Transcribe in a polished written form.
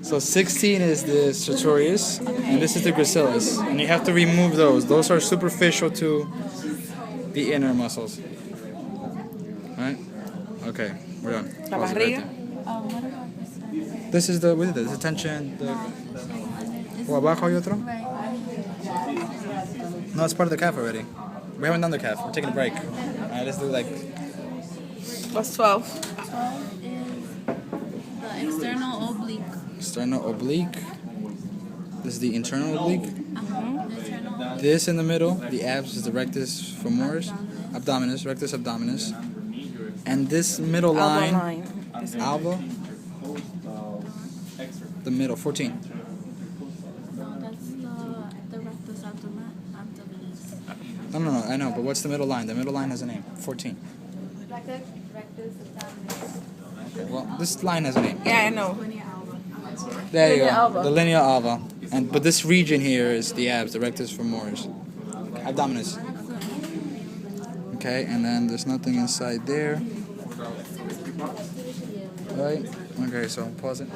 So 16 is the sartorius, and this is the gracilis. And you have to remove those. Those are superficial to the inner muscles. Right? Okay, we're done. La Pause it barriga. right there. This is the, what is this? The tension, the... O abajo hay otro? No, it's part of the calf already. We haven't done the calf. We're taking a break. Alright, let's do like... What's 12? 12 is the external oblique. External oblique. This is the internal oblique. Internal This in the middle, the abs is the rectus femoris, abdominis, rectus abdominis. And this middle line, alba, the middle, 14. no, that's the rectus abdominis. No, I know, but what's the middle line? The middle line has a name, 14. Rectus abdominis. Okay, well, this line has a name. Yeah, I know. There you Linea go, alba. the linea alba. But this region here is the abs, the rectus femoris, abdominis. Okay, and then there's nothing inside there. Right? Okay, so pause it.